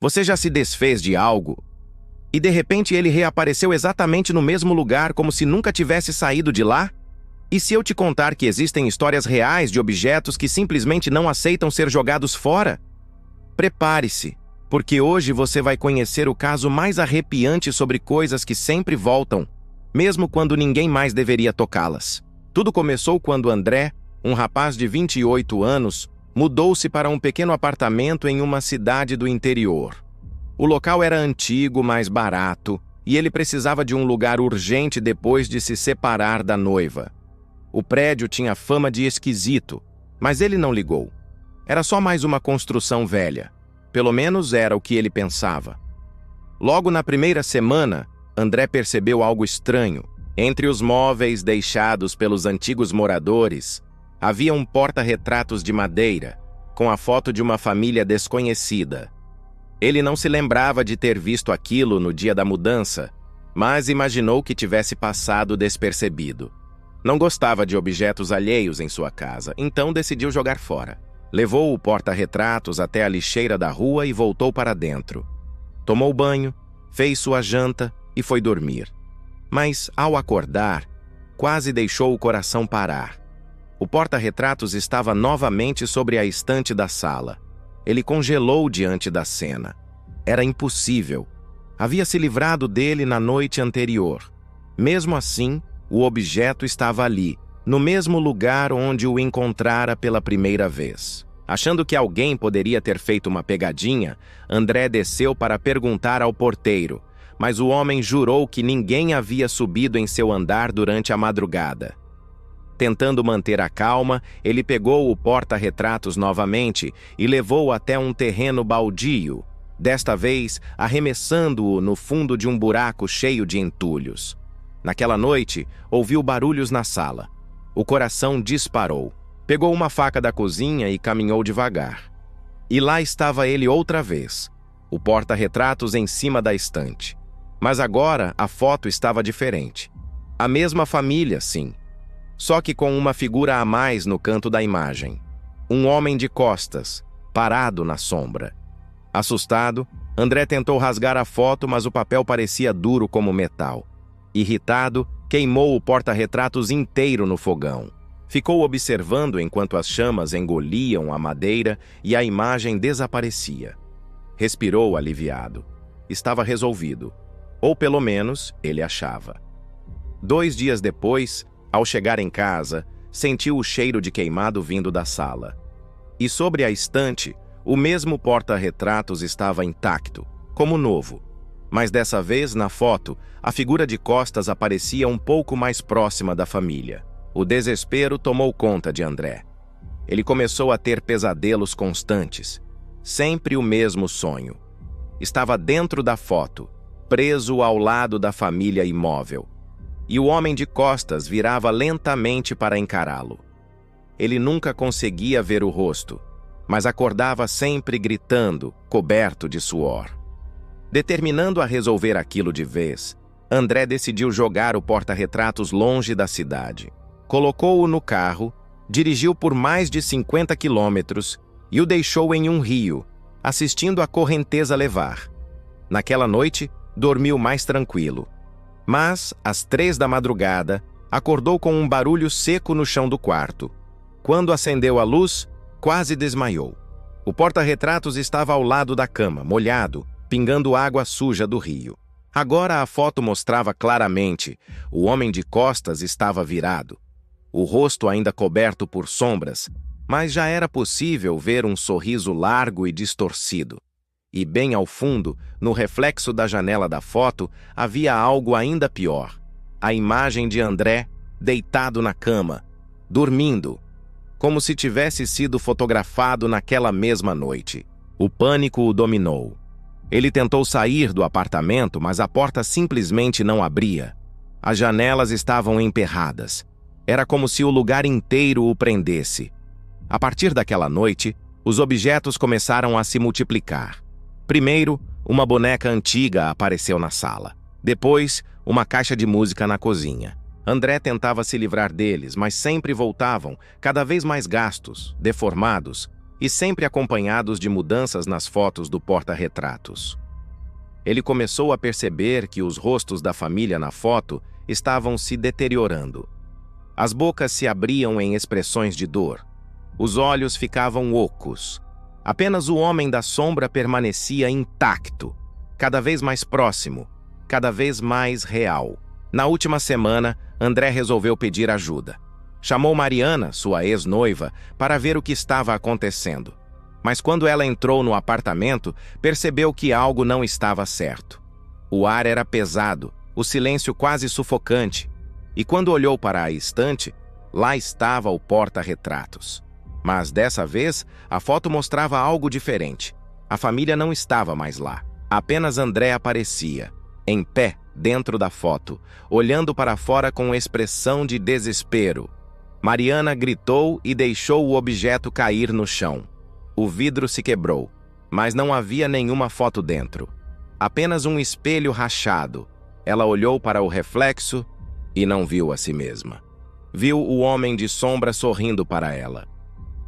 Você já se desfez de algo e de repente ele reapareceu exatamente no mesmo lugar como se nunca tivesse saído de lá? E se eu te contar que existem histórias reais de objetos que simplesmente não aceitam ser jogados fora? Prepare-se, porque hoje você vai conhecer o caso mais arrepiante sobre coisas que sempre voltam, mesmo quando ninguém mais deveria tocá-las. Tudo começou quando André, um rapaz de 28 anos, mudou-se para um pequeno apartamento em uma cidade do interior. O local era antigo, mas barato, e ele precisava de um lugar urgente depois de se separar da noiva. O prédio tinha fama de esquisito, mas ele não ligou. Era só mais uma construção velha. Pelo menos era o que ele pensava. Logo na primeira semana, André percebeu algo estranho. Entre os móveis deixados pelos antigos moradores, havia um porta-retratos de madeira, com a foto de uma família desconhecida. Ele não se lembrava de ter visto aquilo no dia da mudança, mas imaginou que tivesse passado despercebido. Não gostava de objetos alheios em sua casa, então decidiu jogar fora. Levou o porta-retratos até a lixeira da rua e voltou para dentro. Tomou banho, fez sua janta e foi dormir. Mas, ao acordar, quase deixou o coração parar. O porta-retratos estava novamente sobre a estante da sala. Ele congelou diante da cena. Era impossível. Havia se livrado dele na noite anterior. Mesmo assim, o objeto estava ali, no mesmo lugar onde o encontrara pela primeira vez. Achando que alguém poderia ter feito uma pegadinha, André desceu para perguntar ao porteiro, mas o homem jurou que ninguém havia subido em seu andar durante a madrugada. Tentando manter a calma, ele pegou o porta-retratos novamente e levou-o até um terreno baldio, desta vez arremessando-o no fundo de um buraco cheio de entulhos. Naquela noite, ouviu barulhos na sala. O coração disparou. Pegou uma faca da cozinha e caminhou devagar. E lá estava ele outra vez, o porta-retratos em cima da estante. Mas agora a foto estava diferente. A mesma família, sim. Só que com uma figura a mais no canto da imagem. Um homem de costas, parado na sombra. Assustado, André tentou rasgar a foto, mas o papel parecia duro como metal. Irritado, queimou o porta-retratos inteiro no fogão. Ficou observando enquanto as chamas engoliam a madeira e a imagem desaparecia. Respirou aliviado. Estava resolvido. Ou pelo menos, ele achava. 2 dias depois, ao chegar em casa, sentiu o cheiro de queimado vindo da sala. E sobre a estante, o mesmo porta-retratos estava intacto, como novo. Mas dessa vez, na foto, a figura de costas aparecia um pouco mais próxima da família. O desespero tomou conta de André. Ele começou a ter pesadelos constantes. Sempre o mesmo sonho. Estava dentro da foto, preso ao lado da família imóvel. E o homem de costas virava lentamente para encará-lo. Ele nunca conseguia ver o rosto, mas acordava sempre gritando, coberto de suor. Determinando a resolver aquilo de vez, André decidiu jogar o porta-retratos longe da cidade. Colocou-o no carro, dirigiu por mais de 50 quilômetros e o deixou em um rio, assistindo a correnteza levar. Naquela noite, dormiu mais tranquilo. Mas, às 3 da madrugada, acordou com um barulho seco no chão do quarto. Quando acendeu a luz, quase desmaiou. O porta-retratos estava ao lado da cama, molhado, pingando água suja do rio. Agora a foto mostrava claramente, o homem de costas estava virado. O rosto ainda coberto por sombras, mas já era possível ver um sorriso largo e distorcido. E bem ao fundo, no reflexo da janela da foto, havia algo ainda pior. A imagem de André, deitado na cama, dormindo, como se tivesse sido fotografado naquela mesma noite. O pânico o dominou. Ele tentou sair do apartamento, mas a porta simplesmente não abria. As janelas estavam emperradas. Era como se o lugar inteiro o prendesse. A partir daquela noite, os objetos começaram a se multiplicar. Primeiro, uma boneca antiga apareceu na sala. Depois, uma caixa de música na cozinha. André tentava se livrar deles, mas sempre voltavam, cada vez mais gastos, deformados, e sempre acompanhados de mudanças nas fotos do porta-retratos. Ele começou a perceber que os rostos da família na foto estavam se deteriorando. As bocas se abriam em expressões de dor. Os olhos ficavam ocos. Apenas o homem da sombra permanecia intacto, cada vez mais próximo, cada vez mais real. Na última semana, André resolveu pedir ajuda. Chamou Mariana, sua ex-noiva, para ver o que estava acontecendo. Mas quando ela entrou no apartamento, percebeu que algo não estava certo. O ar era pesado, o silêncio quase sufocante, e quando olhou para a estante, lá estava o porta-retratos. Mas dessa vez, a foto mostrava algo diferente. A família não estava mais lá. Apenas André aparecia, em pé, dentro da foto, olhando para fora com expressão de desespero. Mariana gritou e deixou o objeto cair no chão. O vidro se quebrou, mas não havia nenhuma foto dentro. Apenas um espelho rachado. Ela olhou para o reflexo e não viu a si mesma. Viu o homem de sombra sorrindo para ela.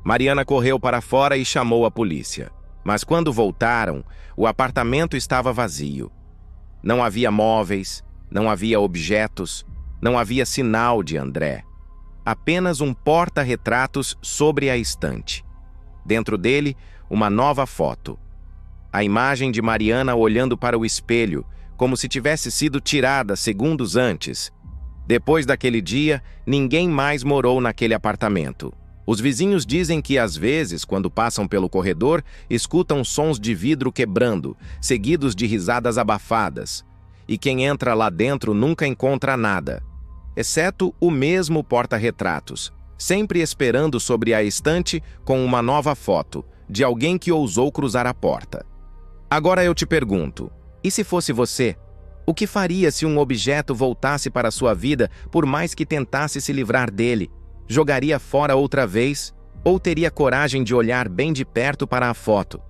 Mariana correu para fora e chamou a polícia. Mas quando voltaram, o apartamento estava vazio. Não havia móveis, não havia objetos, não havia sinal de André. Apenas um porta-retratos sobre a estante. Dentro dele, uma nova foto. A imagem de Mariana olhando para o espelho, como se tivesse sido tirada segundos antes. Depois daquele dia, ninguém mais morou naquele apartamento. Os vizinhos dizem que, às vezes, quando passam pelo corredor, escutam sons de vidro quebrando, seguidos de risadas abafadas. E quem entra lá dentro nunca encontra nada, exceto o mesmo porta-retratos, sempre esperando sobre a estante com uma nova foto de alguém que ousou cruzar a porta. Agora eu te pergunto, e se fosse você? O que faria se um objeto voltasse para sua vida por mais que tentasse se livrar dele? Jogaria fora outra vez? Ou teria coragem de olhar bem de perto para a foto?